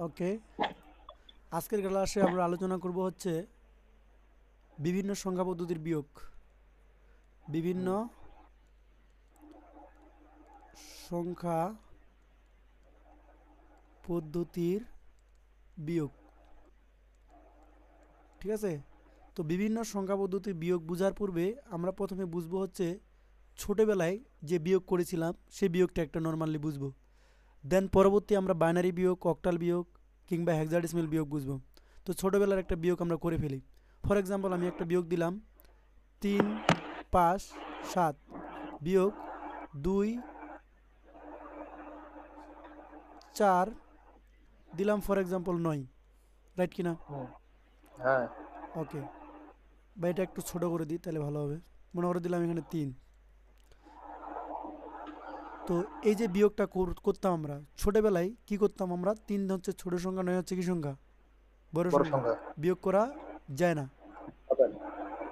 ওকে, আজকের ক্লাসে আমরা আলোচনা করব হচ্ছে বিভিন্ন সংখ্যা পদ্ধতির বিয়োগ। বিভিন্ন সংখ্যা পদ্ধতির বিয়োগ, ঠিক আছে? তো বিভিন্ন সংখ্যা পদ্ধতির বিয়োগ বোঝার পূর্বে আমরা প্রথমে বুঝবো হচ্ছে ছোটোবেলায় যে বিয়োগ করেছিলাম সেই বিয়োগটা একটা নর্মালি বুঝবো। দেন পরবর্তী আমরা বাইনারি বিয়োগ, অক্টাল বিয়োগ কিংবা হেক্সাডেসিমাল বিয়োগ বুঝবো। তো ছোটোবেলার একটা বিয়োগ আমরা করে ফেলি। ফর এক্সাম্পল আমি একটা বিয়োগ দিলাম 3, 5, 7 বিয়োগ 2, 4 দিলাম ফর এক্সাম্পল 9, রাইট কিনা? হুম, হ্যাঁ। ওকে, বা এটা একটু ছোটো করে দিই তাহলে ভালো হবে। মনে করে দিলাম এখানে 3। তো এই যে বিয়োগটা করতাম আমরা ছোটোবেলায়, কি করতাম আমরা? 3 হচ্ছে ছোটো সংখ্যা, 9 হচ্ছে কি সংখ্যা? বড় বড় সংখ্যা। সংখ্যা। বিয়োগ করা যায় না। হবে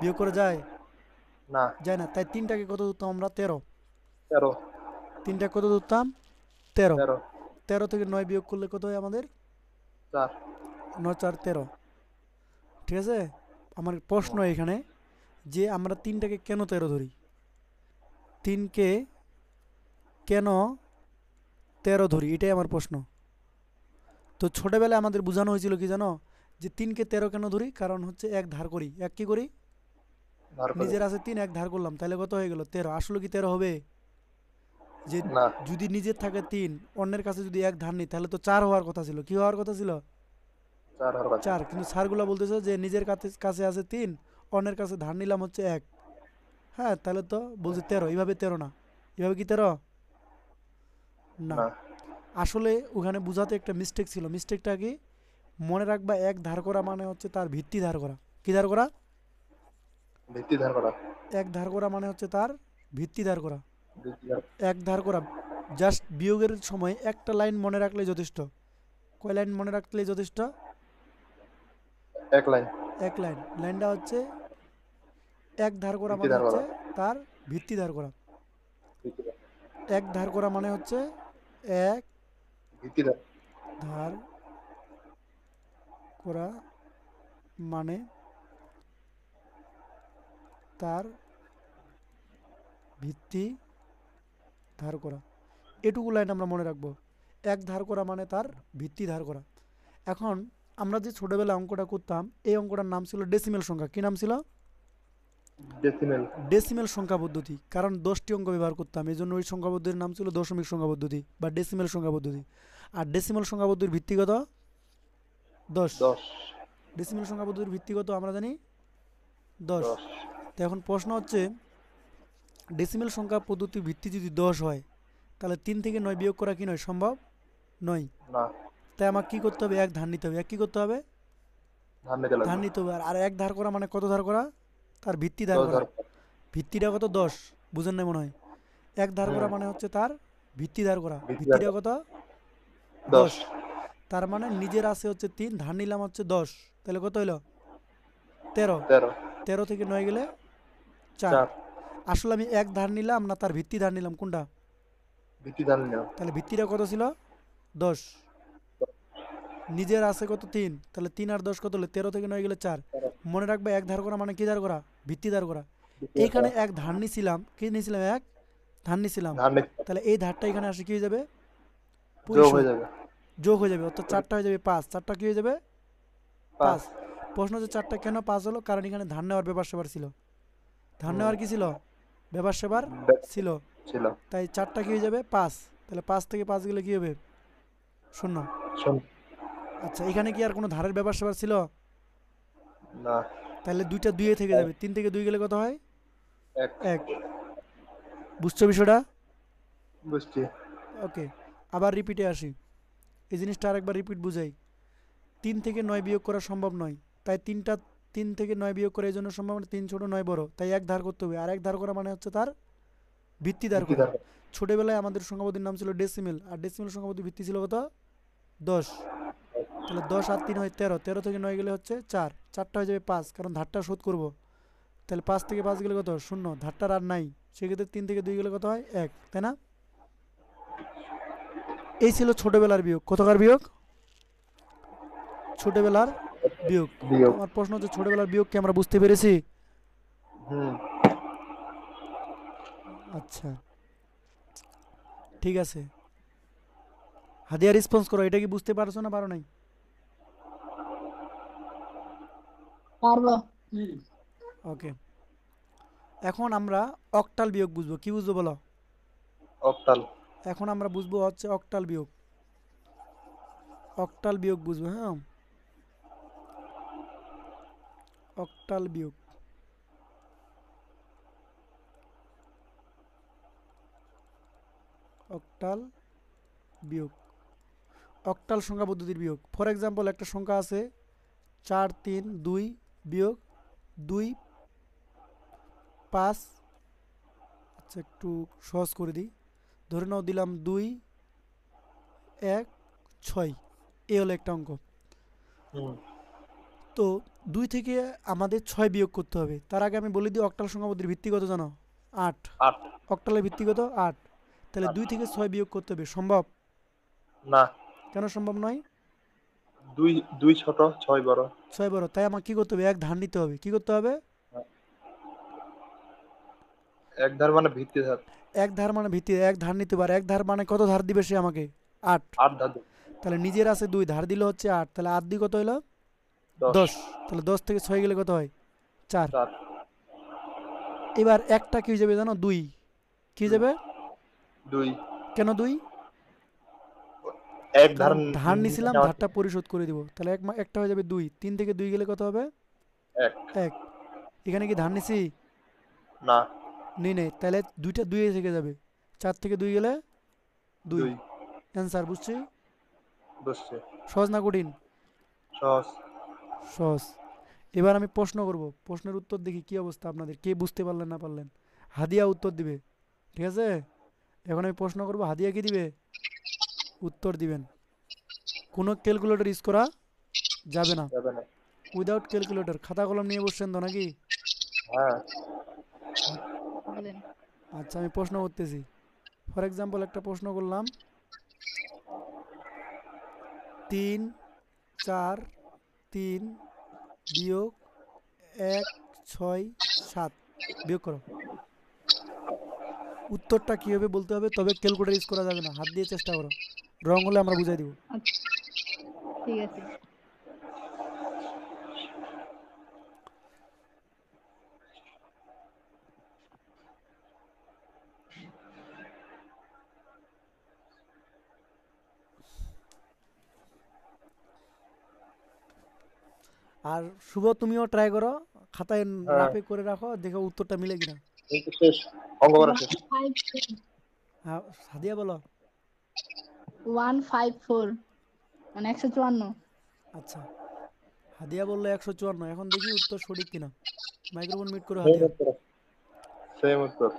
বিয়োগ করা যায় না। যায় না, তাই 3টাকে কত ধরতাম আমরা? 13। 13। 3টা কত ধরতাম? 13। 13। 13 থেকে 9 বিয়োগ করলে কত হয় আমাদের? 4। 9, 4, 13, ঠিক আছে? আমার প্রশ্ন হুম, এখানে যে আমরা 3টাকে কেন 13 ধরি? 3কে কেন 13 ধরি, এটাই আমার প্রশ্ন। তো ছোটোবেলায় আমাদের বোঝানো হয়েছিল কি জানো, যে 3কে 13 কেন ধরি? কারণ হচ্ছে এক ধার করি। এক কি করি? ধার করে। নিজের আছে 3, এক ধার করলাম, তাহলে কত হয়ে গেল? 13। আসলে কি 13 হবে? যে না, যদি নিজের থাকে 3, অন্যের কাছে যদি এক ধার নিই তাহলে তো 4 হওয়ার কথা ছিল। কি হওয়ার কথা ছিল? 4 হওয়ার কথা। 4। কিন্তু স্যারগুলো বলতেছে যে নিজের কাছে কাছে আছে 3, অন্যের কাছে ধার নিলাম হচ্ছে 1। হ্যাঁ, তাহলে তো বলছে 13। এইভাবে 13 না। এভাবে কি 13? না। না, আসলে ওখানে বোঝাতে একটা মিস্টেক ছিল। মিস্টেকটা কি? মনে রাখবা, এক ধার করা মানে হচ্ছে তার ভিত্তি ধার করা। কি ধার করা? ভিত্তি ধার করা। এক ধার করা মানে হচ্ছে তার ভিত্তি ধার করা। ভিত্তি ধার। এক ধার করা জাস্ট বিয়োগের সময় একটা লাইন মনে রাখলেই যথেষ্ট। কয় লাইন মনে রাখলেই যথেষ্ট? এক লাইন। এক লাইন। লাইনটা হচ্ছে এক ধার করা ভিত্তি মানে ধার হচ্ছে করা। তার ভিত্তি ধার করা। ভিত্তি ধার। এক ধার করা মানে হচ্ছে এক ভিত্তি ধার। ধার করা মানে তার ভিত্তি ধার করা। এটুকু লাইন আমরা মনে রাখবো। এক ধার করা মানে তার ভিত্তি ধার করা। এখন আমরা যে ছোটবেলায় অঙ্কটা করতাম, এই অঙ্কটার নাম ছিল ডেসিমেল সংখ্যা। কি নাম ছিল? ডেসিমেল। ডেসিমেল সংখ্যা পদ্ধতি। কারণ 10টি অঙ্ক ব্যবহার করতাম, এই জন্য ওই সংখ্যা পদ্ধতির নাম ছিল দশমিক সংখ্যা পদ্ধতি বা ডেসিমেল সংখ্যা পদ্ধতি। আর ডেসিমেল সংখ্যা পদ্ধতির ভিত্তিগত 10। 10। ডেসিমেল সংখ্যা পদ্ধতির ভিত্তিগত আমরা জানি 10। 10। তো এখন প্রশ্ন হচ্ছে, ডেসিমেল সংখ্যা পদ্ধতির ভিত্তি যদি 10 হয়, তাহলে 3 থেকে 9 বিয়োগ করা কি নয়? সম্ভব নয়। না, তাই আমাকে কী করতে হবে? এক ধার নিতে হবে। এক কী করতে হবে? ধার নিতে ধার লাগবে। নিতে হবে। আর এক ধার করা মানে কত ধার করা? তার ভিত্তি ধার 10 করা। ধার। ভিত্তিটা কত? 10। বুঝেন না মনে হয়? এক ধার হুম, করা মানে হচ্ছে তার ভিত্তি ধার করা। ভিত্তি ধার ভিত্তিটা করা। কত? 10। 10। তার মানে নিজের আছে হচ্ছে 3, ধার নিলাম হচ্ছে 10, তাহলে কত হইলো? 13। 13। 13 থেকে 9 গেলে 4। 4। আসলে আমি এক ধার নিলাম না তার ভিত্তি ধার নিলাম? কোনটা? ভিত্তি ধার নিলাম। তাহলে ভিত্তিটা কত ছিল? 10। নিজের আছে কত? 3। তাহলে 3 আর 10 কত হলো? 13 থেকে 9 গেলে 4। 13। মনে রাখবে, এক ধার করা মানে কি ধার করা? ভিত্তি ধার করা। ভিত্তি ধার এইখানে করা। এক ধার নিছিলাম, কি নিছিলাম? এক ধার নিছিলাম। ধার নিতে। তাহলে এই ধারটা এখানে আসে কি হয়ে যাবে? যোগ হয়ে পরিশোধ। যাবে। যোগ হয়ে যাবে, অর্থাৎ 4টা হয়ে যাবে 5। 4টা কি হয়ে যাবে? 5। 5। প্রশ্ন হচ্ছে 4টা কেন 5 হলো? কারণ এখানে ধার নেওয়ার ব্যাপার স্যাপার ছিল। ধার হুম, নেওয়ার কি ছিল? ব্যাপার স্যাপার ছিল। ছিল। তাই 4টা কি হয়ে যাবে? 5। তাহলে 5 থেকে 5 গেলে কি হবে? শূন্য। শোন। আচ্ছা, এখানে কি আর কোনো ধারের ব্যাপার স্যাপার ছিল? না। তাহলে দুইটা 2 থেকে যাবে। 3 থেকে 2 গেলে কত হয়? 1। 1। বুঝছো বিষয়টা? বুঝছি। ওকে, আবার রিপিটে আসি। এই জিনিসটা আরেকবার রিপিট বুঝাই। 3 থেকে 9 বিয়োগ করা সম্ভব নয়। তাই 3 থেকে 9 বিয়োগ করা এই জন্য সম্ভব না, 3 ছোট 9 বড়, তাই এক ধার করতে হবে। আর এক ধার করা মানে হচ্ছে তার ভিত্তি ধার ভিত্তি করা। ধার করা। ছোটবেলায় আমাদের সংখ্যাপতির নাম ছিল ডেসিমেল, আর ডেসিমেল সংখ্যাপতির ভিত্তি ছিল কত? 10। তাহলে 10 আর 3 হয় 13। 13 থেকে 9 গেলে হচ্ছে 4। 4টা হয়ে যাবে 5, কারণ ধারটা শোধ করব। তাহলে 5 থেকে 5 গেলে কত? শূন্য। ধারটার আর নাই। সেক্ষেত্রে 3 থেকে 2 গেলে কত হয়? 1, তাই না? এই ছিল ছোটবেলার বিয়োগ। কতকার বিয়োগ? ছোটবেলার বিয়োগ। তো বিয়োগ। আমার প্রশ্ন হচ্ছে ছোটবেলার বিয়োগ কি আমরা বুঝতে পেরেছি? হুম। আচ্ছা, ঠিক আছে। হাদিয়া রেসপন্স করো, এটা কি বুঝতে পারছো না পারো নাই? পারবো। ওকে, এখন আমরা অক্টাল বিয়োগ বুঝবো। কি বুঝবো বলো? অক্টাল। এখন আমরা বুঝবো হচ্ছে অক্টাল বিয়োগ। অক্টাল বিয়োগ বুঝবো, হ্যাঁ। অক্টাল বিয়োগ, অক্টাল বিয়োগ, অক্টাল সংখ্যা পদ্ধতির বিয়োগ। ফর এক্সাম্পল, একটা সংখ্যা আছে 4 3 2 বিয়োগ 2 5। আচ্ছা, একটু সহজ করে দিই। ধরে নাও দিলাম 2 1 6, এ হলো একটা অঙ্ক। হুম। তো 2 থেকে আমাদের 6 বিয়োগ করতে হবে। তার আগে আমি বলে দিই অক্টাল সংখ্যা পদ্ধতির ভিত্তি কত জানো? 8। 8। অক্টালের ভিত্তি কত? 8। তাহলে 2 থেকে 6 বিয়োগ করতে হবে, সম্ভব? না। কেন সম্ভব নয়? 2 2 ছোট 6 বড়। 6 বড়, তাই আমার কি করতে হবে? এক ধার নিতে হবে। কি করতে হবে? এক ধার মানে ভিত্তি ধার। এক ধার মানে ভিত্তি, এক ধার নিতে পারে। এক ধার মানে কত ধার দিবে সে আমাকে? 8। 8 ধার দিন। তাহলে নিজের আছে 2, ধার দিলে হচ্ছে 8, তাহলে 8 দিয়ে কত হলো? 10। 10। তাহলে 10 থেকে 6 গেলে কত হয়? 4। 4। এবার একটা কি হয়ে যাবে জানো? 2। কি হয়ে যাবে? 2। কেন 2? এক ধার কারণ ধার নিছিলাম, নেওয়া। ধারটা পরিশোধ করে দিব। তাহলে একটা হয়ে যাবে 2। 3 থেকে 2 গেলে কত হবে? 1। 1। এখানে কি ধার নিছি? না। নেই নেই, তাহলে 2টা 2 থেকে যাবে। 4 থেকে 2 গেলে 2। 2। অ্যান্সার বুঝছি? বুঝছি। সহজ না কঠিন? সহজ। সহজ। এবার আমি প্রশ্ন করব, প্রশ্নের উত্তর দেখি কি অবস্থা আপনাদের, কে বুঝতে পারলেন না পারলেন। হাদিয়া উত্তর দিবে, ঠিক আছে? এখন আমি প্রশ্ন করব, হাদিয়া কি দিবে? উত্তর দিবেন। কোনো ক্যালকুলেটর ইউজ করা যাবে না। যাবে না। Without calculator. খাতা কলম নিয়ে বসছেন তো নাকি? হ্যাঁ। আ- বলেন। আচ্ছা, আমি প্রশ্ন করতেছি। ফর এক্সাম্পল, একটা প্রশ্ন করলাম, 3 4 3 বিয়োগ 1 6 7 বিয়োগ করো। উত্তরটা কী হবে বলতে হবে, তবে ক্যালকুলেটর ইউজ করা যাবে না। হাত দিয়ে চেষ্টা করো, রং হলে আমরা বুঝাই দিব। আচ্ছা, ঠিক আছে। আর শুভ, তুমিও ট্রাই করো, খাতায় হ্যাঁ। রাফে করে রাখো, দেখো উত্তরটা মিলে কিনা। কিন্তু শেষ। অঙ্ক করা শেষ। 154 হ্যাঁ, সাদিয়া বলো। 154 মানে 154। আচ্ছা, হাদিয়া বললো 154। এখন দেখি উত্তর সঠিক কিনা। মাইক্রোফোন মিট করো সেম হাদিয়া। উত্তর। সেম উত্তর।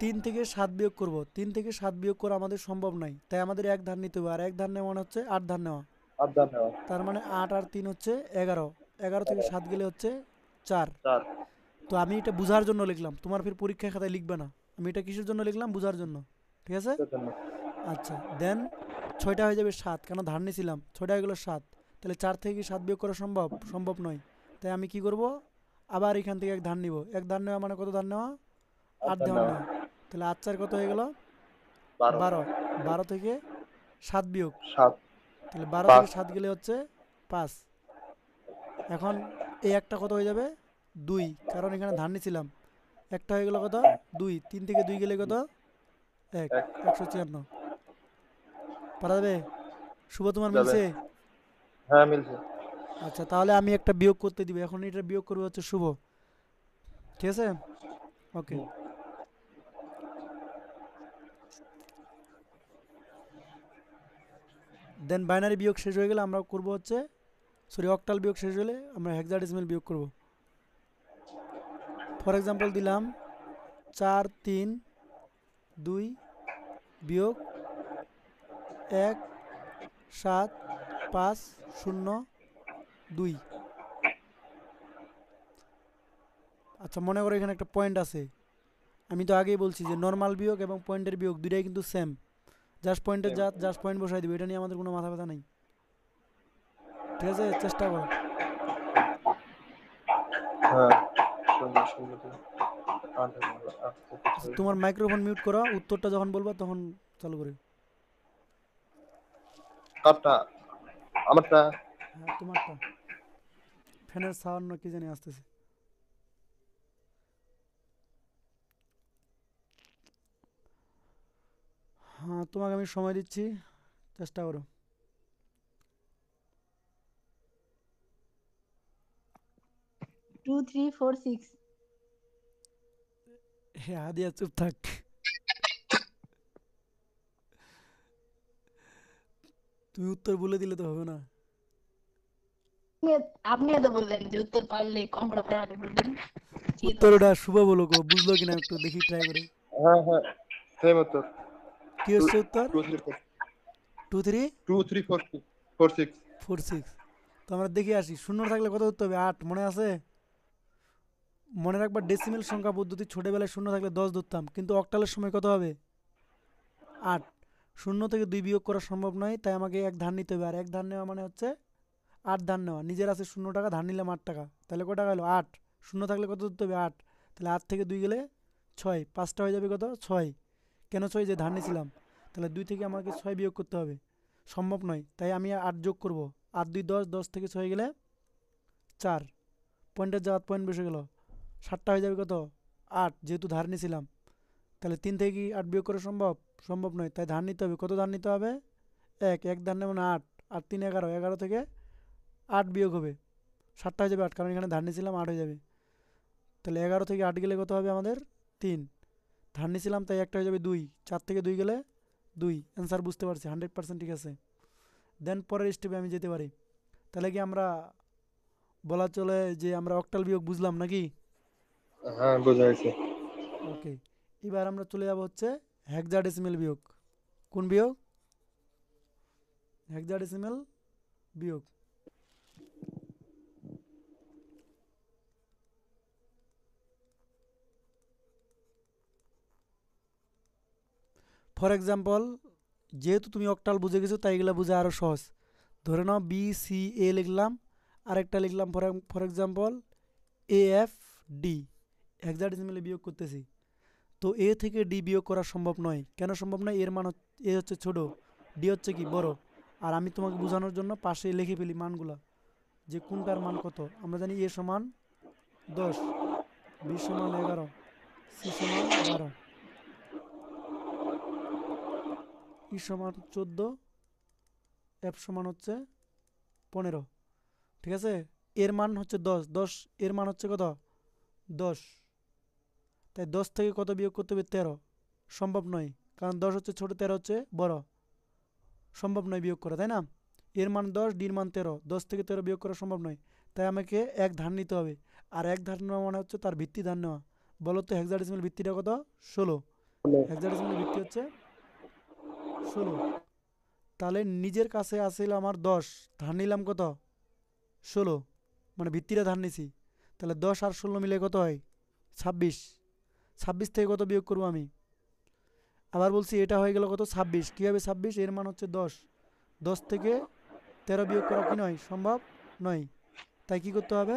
3 থেকে 7 বিয়োগ করব। 3 থেকে 7 বিয়োগ করা আমাদের সম্ভব নয়, তাই আমাদের এক ধার নিতে হবে। আর এক ধার নেওয়া মানে হচ্ছে 8 ধার নেওয়া। আর ধার নেওয়া। তার মানে 8 আর 3 হচ্ছে 11। 11 থেকে 7 গেলে হচ্ছে 4। 4। তো আমি এটা বুঝার জন্য লিখলাম, তোমার ফির পরীক্ষায় খাতায় লিখবে না। আমি এটা কিসের জন্য লিখলাম? বুঝার জন্য, ঠিক আছে? সেজন্য। আচ্ছা, দেন 6টা হয়ে যাবে 7, কেন ধার নিয়েছিলাম। 6টা হয়ে গেলো 7। তাহলে 4 থেকে কি 7 বিয়োগ করা সম্ভব? সম্ভব নয়। তাই আমি কি করব? আবার এখান থেকে এক ধার নিব। এক ধার নেওয়া মানে কত ধার নেওয়া? আর 8 ধার ধার নেওয়া। নেওয়া। তাহলে 8 4 কত হয়ে গেল? 12। 12। 12 থেকে 7 বিয়োগ, 7। তাহলে 12 থেকে 5। 7 গেলে হচ্ছে 5। এখন এই একটা কত হয়ে যাবে? 2, কারণ এখানে ধার নিয়েছিলাম। একটা হয়ে গেল কত? 2। 3 থেকে 2 গেলে কত? 1। 1। 154। পারা যাবে? শুভ, তোমার যাবে। মিলছে? হ্যাঁ মিলছে। আচ্ছা, তাহলে আমি একটা বিয়োগ করতে দিব। এখন এটা বিয়োগ করবে হচ্ছে শুভ, ঠিক আছে? ওকে, হুম। দেন বাইনারি বিয়োগ শেষ হয়ে গেলে আমরা করব হচ্ছে, সরি, অক্টাল বিয়োগ শেষ হলে আমরা হেক্সাডেসিমাল বিয়োগ করব। ফর এক্সাম্পল দিলাম 4 3 2 বিয়োগ 1 7 5 0 2। আচ্ছা, মনে করো এখানে একটা পয়েন্ট আছে। আমি তো আগেই বলছি যে নর্মাল বিয়োগ এবং পয়েন্টের বিয়োগ দুইটাই কিন্তু সেম। জাস্ট পয়েন্টের Same. জাস্ট পয়েন্ট বসাই দিবে, এটা নিয়ে আমাদের কোনো মাথা ব্যথা নেই, ঠিক আছে, চেষ্টা করো। হ্যাঁ, শূন্য শূন্য দুই আট হলো, আট থেকে আচ্ছা, ছয় তোমার গেলে মাইক্রোফোন মিউট করো, উত্তরটা যখন বলবা তখন চালু করে। কাপটা আমারটা। হ্যাঁ, তোমারটা। ফ্যানের সাউন্ড না কি জানি আসতেছে। হ্যাঁ, তোমাকে আমি সময় দিচ্ছি, চেষ্টা করো। 2 3 4 6। হ্যাঁ, হাদিয়া চুপ থাক। তুমি উত্তর বলে দিলে তো হবে না। আপনিও তো বললেন যে উত্তর পারলে কম করে পড়ালে বলবেন। কি উত্তর ধরনের? ওটা শুভ বলো গো, বুঝলো কিনা একটু দেখি ট্রাই করে। হ্যাঁ হ্যাঁ, সেম উত্তর। কি টু হচ্ছে উত্তর? Two three four 2 3 two three four four six. 4 6। তো আমরা দেখে আসি, শূন্য থাকলে কত উত্তর হবে? 8, মনে আছে? মনে রাখবা ডেসিমেল সংখ্যা পদ্ধতি, ছোটবেলায় শূন্য থাকলে 10 ধরতাম, কিন্তু অক্টালের সময় কত হবে? 8। শূন্য থেকে 2 বিয়োগ করা সম্ভব নয়, তাই আমাকে এক ধার নিতে হবে, আর এক ধার নেওয়া মানে হচ্ছে 8 ধার নেওয়া। নিজের আছে 0 টাকা, ধার নিলাম 8 টাকা, তাহলে কত টাকা হলো? 8। শূন্য থাকলে কত ধরতে হবে? 8। তাহলে 8 থেকে 2 গেলে 6, 5টা হয়ে যাবে কত? 6। কেন 6? যে ধার নিয়েছিলাম। তাহলে 2 থেকে আমাকে 6 বিয়োগ করতে হবে, সম্ভব নয়, তাই আমি 8 যোগ করব। 8 2 10, 10 থেকে 6 গেলে 4। পয়েন্টের জায়গা পয়েন্ট বসে গেল, 7টা হয়ে যাবে কত? 8, যেহেতু ধার নিয়েছিলাম। তাহলে 3 থেকে কি 8 বিয়োগ করা সম্ভব? সম্ভব নয়, তাই ধার নিতে হবে। কত ধার নিতে হবে? 1। এক ধার নেব না 8, 8 3 11, 11 থেকে 8 বিয়োগ হবে, 7টা হয়ে যাবে 8, কারণ এখানে ধার নিয়েছিলাম 8 হয়ে যাবে। তাহলে 11 থেকে 8 গেলে কত হবে আমাদের? 3। ধার নিয়েছিলাম তাই একটা হয়ে যাবে 2, 4 থেকে 2 গেলে 2। অ্যান্সার বুঝতে পারছি, 100% ঠিক আছে। দেন পরের স্টেপে আমি যেতে পারি। তাহলে কি আমরা বলা চলে যে আমরা অক্টাল বিয়োগ বুঝলাম নাকি? হ্যাঁ, বোঝা গেছে। ওকে, এবার আমরা চলে যাব হচ্ছে হেক্সাডেসিমেল বিয়োগ। কোন বিয়োগ? হেক্সাডেসিমেল বিয়োগ। ফর এক্সাম্পল, যেহেতু তুমি অক্টাল বুঝে গেছো তাই এগুলো বুঝে আরও সহজ। ধরে নাও বি সি এ লিখলাম, আরেকটা লিখলাম for example A F D. হেক্সাডেসিমেলে বিয়োগ করতেছি, তো এ থেকে ডি বিয়োগ করা সম্ভব নয়। কেন সম্ভব নয়? এর মান এ হচ্ছে ছোট, ডি হচ্ছে কি বড়। আর আমি তোমাকে বোঝানোর জন্য পাশে লিখে ফেলি মানগুলা, যে কোনটার মান কত। আমরা জানি এ সমান 10, বি সমান 11, সি সমান 12, ই সমান 14, এফ সমান হচ্ছে 15। ঠিক আছে, এর মান হচ্ছে 10, 10 এর মান হচ্ছে কত? 10। তাই 10 থেকে কত বিয়োগ করতে হবে? 13। সম্ভব নয়, কারণ 10 হচ্ছে ছোট, 13 হচ্ছে বড়। সম্ভব নয় বিয়োগ করা, তাই না? এর মান 10, ডির মান 13, 10 থেকে 13 বিয়োগ করা সম্ভব নয়, তাই আমাকে এক ধার নিতে হবে। আর এক ধার নেওয়া মানে হচ্ছে তার ভিত্তি ধার নেওয়া। বলো তো হেক্সাডেসিমেল ভিত্তিটা কত? 16। হেক্সাডেসিমেলের ভিত্তি হচ্ছে 16। তাহলে নিজের কাছে আসছিল আমার 10, ধার নিলাম কত? 16, মানে ভিত্তিটা ধার নিছি। তাহলে 10 আর 16 মিলে কত হয়? 26। 26 থেকে কত বিয়োগ করবো আমি? আবার বলছি, এটা হয়ে গেল কত? 26। কীভাবে 26? এর মান হচ্ছে 10, 10 থেকে 13 বিয়োগ করা কি নয়? সম্ভব নয়। তাই কি করতে হবে?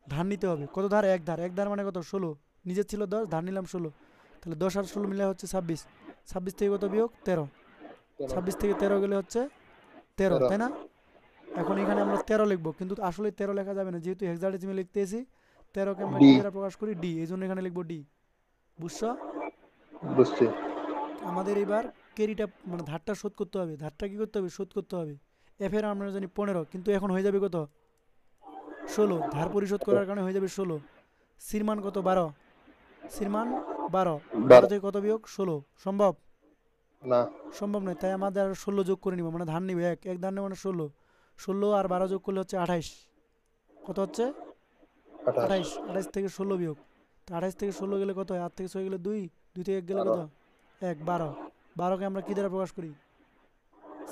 ধার নিতে হবে। কত ধার? এক ধার। এক ধার মানে কত? 16। নিজের ছিল 10, ধার নিলাম 16। তাহলে 10 আর 16 মিলে হচ্ছে 26। 26 থেকে কত বিয়োগ? 13। তেরো। 26 থেকে 13 গেলে হচ্ছে 13, তেরো। তাই না? এখন এখানে আমরা 13 লিখবো, কিন্তু আসলে 13 লেখা যাবে না, যেহেতু হেক্সাডেসিমে লিখতে এসি। 13কে আমরা ডি। কি দ্বারা প্রকাশ করি? ডি, এই জন্য এখানে লিখবো ডি। বুঝছো? বুঝছি। আমাদের এবার কেরিটা মানে ধারটা শোধ করতে হবে। ধারটা কি করতে হবে? শোধ করতে হবে। এফের আমরা জানি 15, কিন্তু এখন হয়ে যাবে কত? 16। ধার পরিশোধ করার কারণে হয়ে যাবে 16। সির মান কত? 12। সির মান 12। 12 12। থেকে কত বিয়োগ? 16। সম্ভব? না। সম্ভব নয়, তাই আমাদের আর 16 যোগ করে নিব, মানে ধার নিবে এক, এক ধার নেব মানে 16। 16 আর 12 যোগ করলে হচ্ছে 28। কত হচ্ছে? 28। 28। 28 থেকে 16 বিয়োগ, তো 28 থেকে 16 গেলে কত হয়? 8 থেকে 6 গেলে 2, 2 থেকে 1 গেলে 12। কত? 1, 12। 12কে আমরা কি দ্বারা প্রকাশ করি?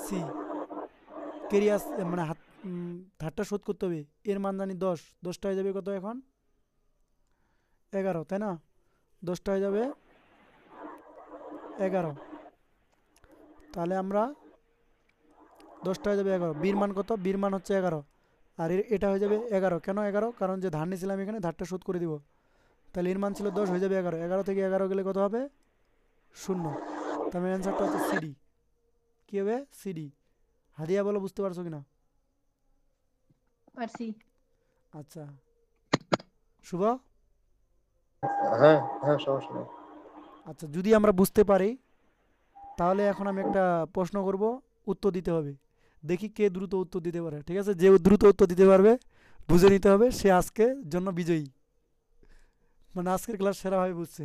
সি। কেরিয়াস মানে হাত, ধারটা শোধ করতে হবে। এর মান জানি 10, 10টা হয়ে যাবে কত এখন? 11, তাই না? 10টা হয়ে যাবে 11। তাহলে আমরা 10টা হয়ে যাবে 11, বির মান কত? বির মান হচ্ছে 11, আর এটা হয়ে যাবে 11। কেন 11? কারণ যে ধার নিয়েছিলাম এখানে ধারটা শোধ করে দিব। তাহলে এর মান ছিল 10, হয়ে যাবে 11, 11 থেকে 11 গেলে কত হবে? 0। তার মানে অ্যান্সারটা হচ্ছে সিডি। কী হবে? সিডি। হাদিয়া বলো, বুঝতে পারছো কিনা? পারছি। আচ্ছা, শুভ? হ্যাঁ হ্যাঁ, সমস্যা নেই। আচ্ছা, যদি আমরা বুঝতে পারি তাহলে এখন আমি একটা প্রশ্ন করব, উত্তর দিতে হবে। দেখি কে দ্রুত উত্তর দিতে পারে। ঠিক আছে, যে দ্রুত উত্তর দিতে পারবে বুঝে নিতে হবে সে আজকে জন্য বিজয়ী, মানে আজকের ক্লাস সেরাভাবে বুঝছে।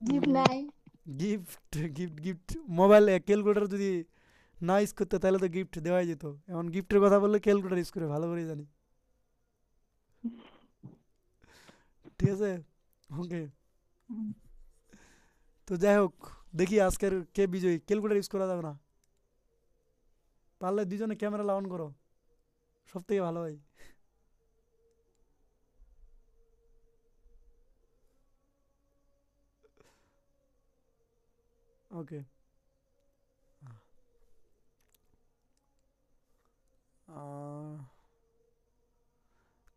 গিফট নাই। Gift gift gift mobile calculator যদি না ইউজ করতে তাহলে তো গিফট দেওয়াই যেত। এখন গিফটের কথা বললে ক্যালকুলেটর ইউজ করে ভালো করে জানি। ঠিক আছে, ওকে। তো যাই হোক, দেখি আজকের কে বিজয়ী। ক্যালকুলেটর ইউজ করা যাবে না, পারলে দুজনে ক্যামেরা অন করো, সব থেকে ভালো হয়। ওকে,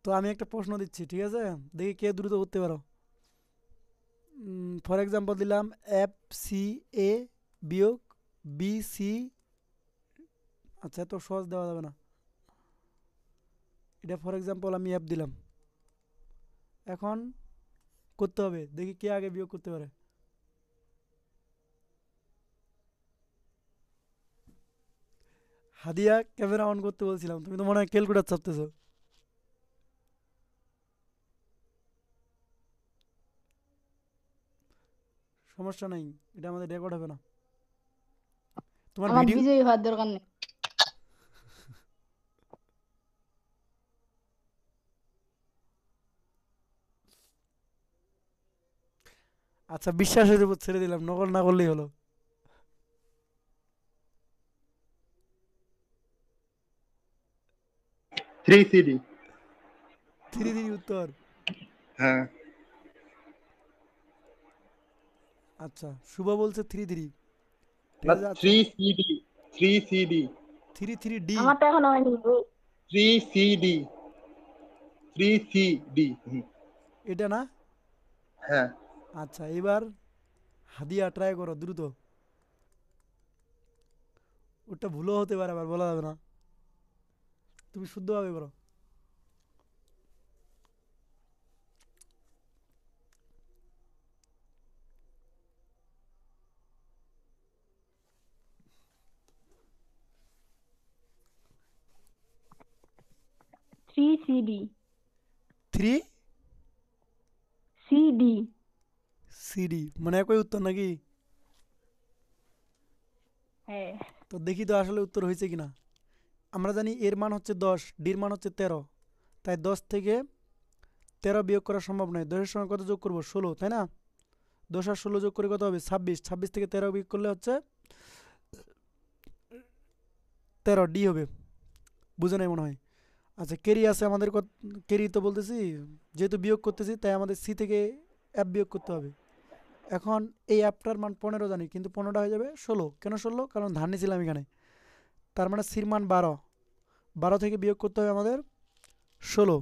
তো আমি একটা প্রশ্ন দিচ্ছি, ঠিক আছে? দেখি কে দ্রুত করতে পারো। ফর এক্সাম্পল দিলাম এফ সি এ বিয়োগ বি সি। আচ্ছা, এত সহজ দেওয়া যাবে না। এটা ফর এক্সাম্পল আমি এফ দিলাম, এখন করতে হবে, দেখি কে আগে বিয়োগ করতে পারে। হাদিয়া, ক্যামেরা অন করতে বলছিলাম, তুমি তো মনে হয় ক্যালকুলেটর চাপতেছো। সমস্যা নাই, এটা আমাদের রেকর্ড হবে না। তোমার আমার ভিডিও, বিজয়ী হওয়ার দরকার নেই। আচ্ছা বিশ্বাসের উপর ছেড়ে দিলাম, নকল না করলেই হলো। 3 CD। 3-3 উত্তর। হ্যাঁ। আচ্ছা, শুভ বলছে 3-3। ঠিক না, আছে, আচ্ছা। 3CD। 3CD। 3-3 ডি। আমারটা এখনো হয়নি। 3CD। 3CD। এটা না? হ্যাঁ। আচ্ছা, এবার হাদিয়া ট্রাই করো দ্রুত। ওটা ভুলও হতে পারে, আবার বলা যাবে না, তুমি শুদ্ধভাবে করো। 3 CD। 3 সিডি। সিডি মানে একই উত্তর নাকি? হ্যাঁ। তো দেখি তো আসলে উত্তর হয়েছে কিনা। আমরা জানি এর মান হচ্ছে 10, ডির মান হচ্ছে 13, তাই 10 থেকে 13 বিয়োগ করা সম্ভব নয়। 10-এর সঙ্গে কত যোগ করবো? 16, তাই না? 10 আর 16 যোগ করে কত হবে? 26। 26 থেকে 13 বিয়োগ করলে হচ্ছে 13, ডি হবে। বুঝে নাই মনে হয়। আচ্ছা, কেরি আছে আমাদের কেরি তো বলতেছি, যেহেতু বিয়োগ করতেছি তাই আমাদের সি থেকে অ্যাপ বিয়োগ করতে হবে। এখন এই অ্যাপটার মান 15 জানি, কিন্তু 15টা হয়ে যাবে 16। কেন 16? কারণ ধার নিয়েছিলাম এখানে। তার মানে সির মান 12, 12 থেকে বিয়োগ করতে হবে আমাদের 16।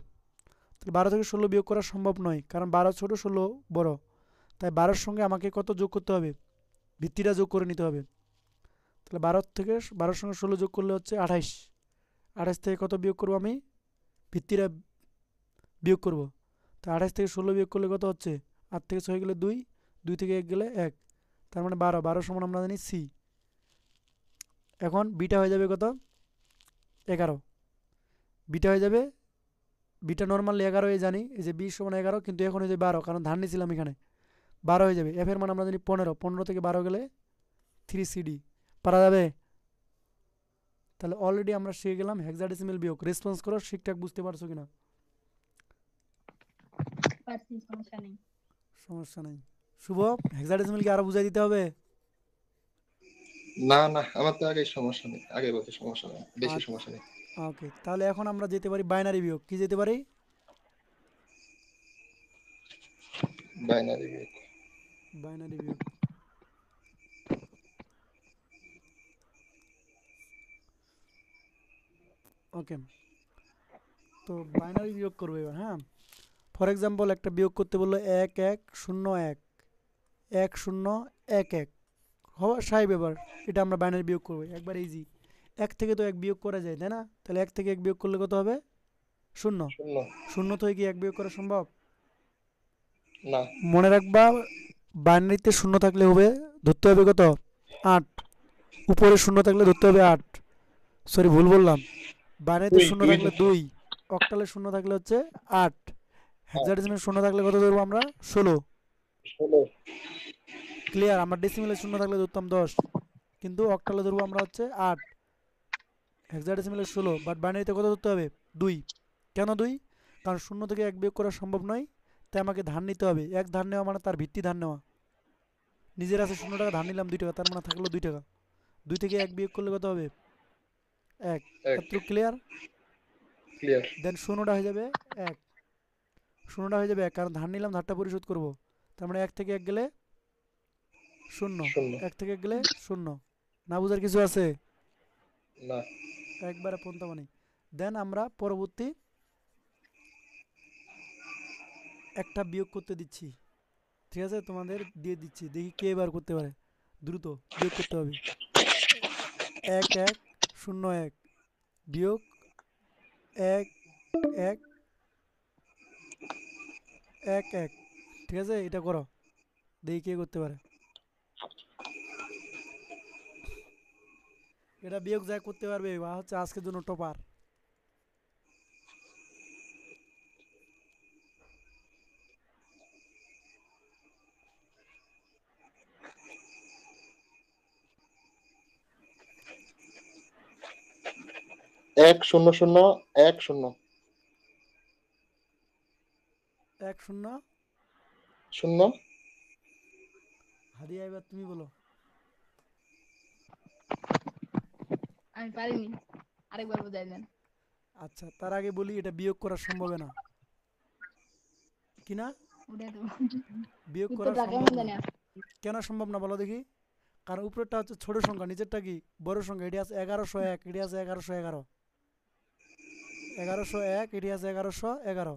তাহলে 12 থেকে 16 বিয়োগ করা সম্ভব নয়, কারণ 12 ছোট, 16 বড়। তাই 12-র সঙ্গে আমাকে কত যোগ করতে হবে? ভিত্তিটা যোগ করে নিতে হবে। তাহলে 12 থেকে 12-র সঙ্গে 16 যোগ করলে হচ্ছে 28। 28 থেকে কত বিয়োগ করবো আমি? ভিত্তিটা বিয়োগ করব। তো 28 থেকে 16 বিয়োগ করলে কত হচ্ছে? 8 থেকে 6 গেলে 2, 2 থেকে 1 গেলে 1, তার মানে 12। 12 সমান আমরা জানি সি। এখন বিটা হয়ে যাবে কত? 11। বিটা হয়ে যাবে, বিটা নর্মালি 11 জানি, এই যে বি সমান 11, কিন্তু এখন হয়ে যাবে 12, কারণ ধার নিয়েছিলাম এখানে। 12 হয়ে যাবে। এফ এর মান আমরা জানি 15, 15 থেকে 12 গেলে 3CD। পারা যাবে? তাহলে অলরেডি আমরা শিখে গেলাম হেক্সাডেসিমেল বিয়োগ। রেসপন্স করো, ঠিকঠাক বুঝতে পারছো কিনা। পারছি, সমস্যা নেই। সমস্যা নাই। শুভ, হেক্সাডেসিমেল কি আরো বুঝাই দিতে হবে? না না, আমার তো আগে সমস্যা নেই, আগে বলতে সমস্যা নেই, বেশি সমস্যা নেই। ওকে, তাহলে এখন আমরা যেতে পারি বাইনারি বিয়োগ। কি যেতে পারি? বাইনারি। বাইনারি বিয়োগ। ওকে, তো বাইনারি বিয়োগ করবো এবার। হ্যাঁ, ফর এক্সাম্পল একটা বিয়োগ করতে বললো 1101 1011 হওয়া সাহেব। এবার এটা আমরা বাইনারি বিয়োগ করবো একবার ইজি। এক থেকে তো এক বিয়োগ করা যায়, তাই না? তাহলে এক থেকে এক বিয়োগ করলে কত হবে? শূন্য। শূন্য। শূন্য থেকে কি এক বিয়োগ করা সম্ভব? না। মনে রাখবা, বাইনারিতে শূন্য থাকলে হবে, ধরতে হবে কত? 8। উপরে শূন্য থাকলে ধরতে হবে 8। সরি, ভুল বললাম। বাইনারিতে দুই শূন্য দুই থাকলে 2, অক্টালে শূন্য থাকলে হচ্ছে 8, হেক্সাডেসিমালে শূন্য থাকলে কত ধরবো আমরা? 16। 16। ক্লিয়ার? আমরা ডেসিমেলে শূন্য থাকলে ধরতাম 10, কিন্তু অক্টালে ধরবো আমরা হচ্ছে 8, হেক্সাডেসিমেলে 16। বাট বাইনারিতে কত ধরতে হবে? 2। কেন 2? কারণ শূন্য থেকে এক বিয়োগ করা সম্ভব নয়, তাই আমাকে ধার নিতে হবে। এক ধার নেওয়া মানে তার ভিত্তি ধার নেওয়া। নিজের আছে 0 টাকা, ধার নিলাম 2 টাকা, তার মানে থাকলো 2 টাকা। 2 থেকে এক বিয়োগ করলে কত হবে? 1। এক। এত ক্লিয়ার? ক্লিয়ার। দেন শূন্যটা হয়ে যাবে 1। শূন্যটা হয়ে যাবে 1, কারণ ধার নিলাম, ধারটা পরিশোধ করব। তার মানে 1 থেকে 1 গেলে 0, শূন্য। 1 থেকে 1 গেলে 0। না বুঝার কিছু আছে? না। একবারে পন্থা মানে। দেন আমরা পরবর্তী একটা বিয়োগ করতে দিচ্ছি। ঠিক আছে, তোমাদের দিয়ে দিচ্ছি, দেখি কে এবার করতে পারে। দ্রুত বিয়োগ করতে হবে। 1101 বিয়োগ 1111। ঠিক আছে, এটা করো, দেখি কে করতে পারে। এটা বিয়োগ যা করতে পারবে বা হচ্ছে আজকের জন্য টপার। 10010। 10। শূন্য। হাদিয়া, এবার তুমি বলো। আমি পারিনি, আরেকবার বোঝাই দেন। আচ্ছা, তার আগে বলি এটা বিয়োগ করা সম্ভব না, কি না? ওটাই তো বিয়োগ করা উত্তরটা সম্ভব কেমন না। জানি আসে। কেন সম্ভব না বলো দেখি? কারণ উপরেরটা হচ্ছে ছোট সংখ্যা, নিচেরটা কি বড় সংখ্যা। এটি আছে 1101, এটি আছে 1111। 1101, এটি আছে 1111।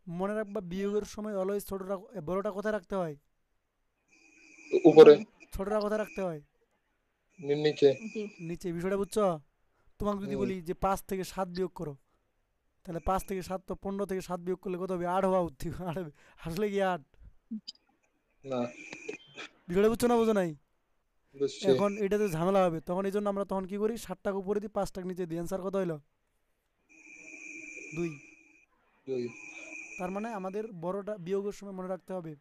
মনে রাখবা, বিয়োগের সময় অলওয়েজ ছোটটা বড়টা কোথায় রাখতে হয়? উপরে। উপরে। ছোটটা কোথায় রাখতে হয়? নিচে। জি। নিচে। বিষয়টা বুঝছো? তোমাকে যদি হুম। বলি যে 5 থেকে 7 বিয়োগ করো, তাহলে 5 থেকে 7 তো 15 থেকে 7 বিয়োগ করলে কত হবে? 8 হওয়া উচিত। 8 হবে। আসলে কি 8? না। বিষয়টা বুঝছো না বুঝো নাই? বুঝছি। এখন এটাতে ঝামেলা হবে, তখন এই জন্য আমরা তখন কি করি? 7 টাকা উপরে দিই, 5 টাকা নিচে দিই। অ্যান্সার কত হইলো? 2। 2। তার মানে আমাদের বড়টা বিয়োগের সময় মনে রাখতে হবে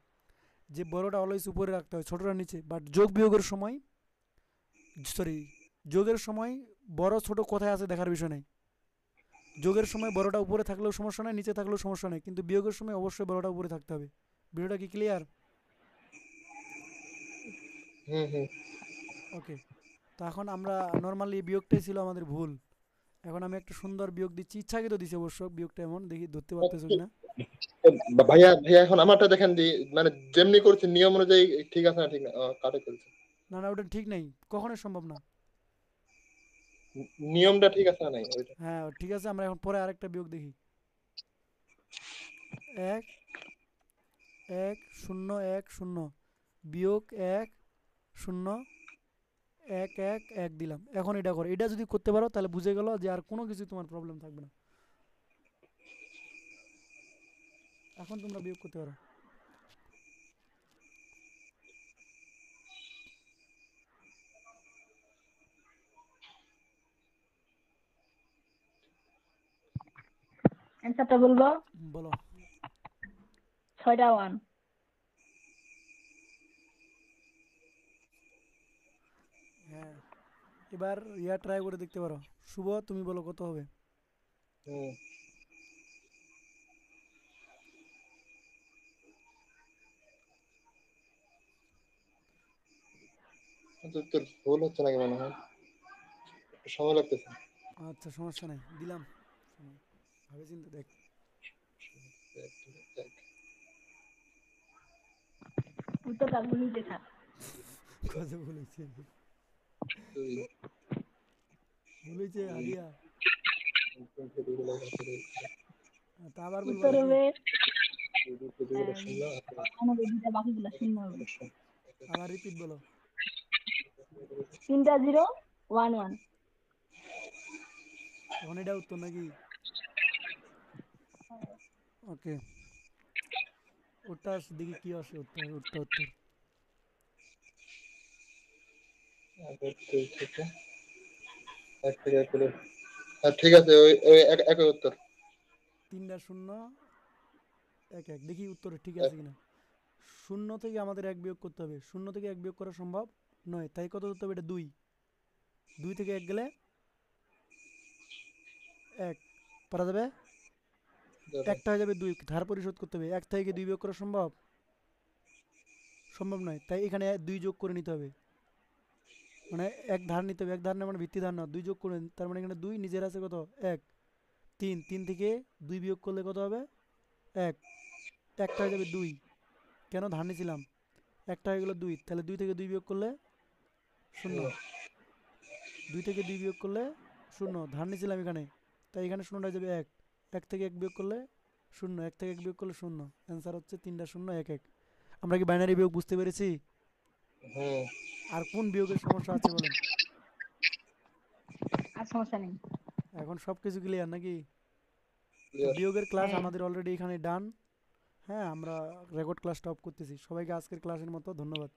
যে বড়টা অলওয়েজ উপরে রাখতে হয়, ছোটটা নিচে। বাট যোগ বিয়োগের সময়, সরি, যোগের সময় বড় ছোট কোথায় আছে দেখার বিষয় নেই। যোগের সময় বড়টা উপরে থাকলেও সমস্যা নেই, নিচে থাকলেও সমস্যা নেই, কিন্তু বিয়োগের সময় অবশ্যই বড়টা উপরে থাকতে হবে। বিষয়টা কি ক্লিয়ার? হুম হুম। ওকে, তো এখন আমরা নর্মালি বিয়োগটাই ছিল আমাদের ভুল। এখন আমি একটা সুন্দর বিয়োগ দিচ্ছি, ইচ্ছাকৃত দিচ্ছি অবশ্য। বিয়োগটা এমন, দেখি ধরতে পারতেছো কিনা। ভাইয়া ভাইয়া এখন আমারটা দেখেন মানে যেমনি করছে নিয়ম অনুযায়ী ঠিক আছে না ঠিক না? কাটে করছে। না না, ওটা ঠিক নেই, কখনোই সম্ভব না। নিয়মটা ঠিক আছে না নাই ওইটা? হ্যাঁ ঠিক আছে, আমরা এখন পরে আরেকটা বিয়োগ দেখি। 1110 বিয়োগ 101111 দিলাম। এখন এটা করো, এটা যদি করতে পারো তাহলে বুঝে গেল যে আর কোনো কিছু তোমার প্রবলেম থাকবে না। এখন তোমরা বিয়োগ করতে পারো। অ্যান্সারটা বলবো। বলো। 6টা 1। হ্যাঁ, এবার ইয়া ট্রাই করে দেখতে পারো। শুভ, তুমি বলো কত হবে? হুম। তোর ভুল হচ্ছে নাকি মনে হয়, একটু সময় লাগতেছে। আচ্ছা, সমস্যা নাই, দিলাম সময়। ভাবে চিন্তে দেখ। উত্তরটা ভুলিতে থাক। কত বলেছে? দুই। বলেছে দুই। হাদিয়া। তা আবার বলবো উত্তর নাকি? হবে 92টা, বাকিগুলো শূন্য হবে। আবার রিপিট বলো। 3টা 0 1 1। এখন এটা উত্তর নাকি? ওকে, ওটা দেখি কি আসে উত্তর উত্তর উত্তর। ঠিক আছে, ওই ওই একই উত্তর। 3টা 0 1 1, দেখি উত্তর ঠিক আছে কিনা। শূন্য থেকে আমাদের এক বিয়োগ করতে হবে, শূন্য থেকে এক বিয়োগ করা সম্ভব নয়, তাই কত ধরতে হবে? এটা 2, 2 থেকে 1 গেলে 1, পারা যাবে? একটা হয়ে যাবে 2, ধার পরিশোধ করতে হবে। 1 থেকে 2 বিয়োগ করা সম্ভব সম্ভব নয়, তাই এখানে 2 যোগ করে নিতে হবে। মানে এক ধার নিতে হবে, এক ধার না মানে ভিত্তি ধার না, 2 যোগ করে, তার মানে এখানে 2 নিজের আছে কত? 1, 3, 3 থেকে 2 বিয়োগ করলে কত হবে? 1, একটা হয়ে যাবে 2, কেন ধার নিয়েছিলাম, একটা হয়ে গেল 2, তাহলে 2 থেকে 2 বিয়োগ করলে 0, 2 থেকে 2 বিয়োগ করলে 0, ধার নিয়েছিলাম এখানে, তাই এখানে শূন্যটা হয়ে যাবে 1, 1 থেকে 1 বিয়োগ করলে 0, 1 থেকে 1 বিয়োগ করলে 0, অ্যান্সার হচ্ছে 3টা 0 1 1। আমরা কি বাইনারি বিয়োগ বুঝতে পেরেছি? হুম। আর কোন বিয়োগের সমস্যা আছে বলেন? আর সমস্যা নেই। এখন সব কিছু ক্লিয়ার নাকি? তো Clear. বিয়োগের ক্লাস হ্যাঁ। আমাদের অলরেডি এখানে ডান। হ্যাঁ, আমরা রেকর্ড ক্লাসটা অফ করতেছি। সবাইকে আজকের ক্লাসের মতো ধন্যবাদ।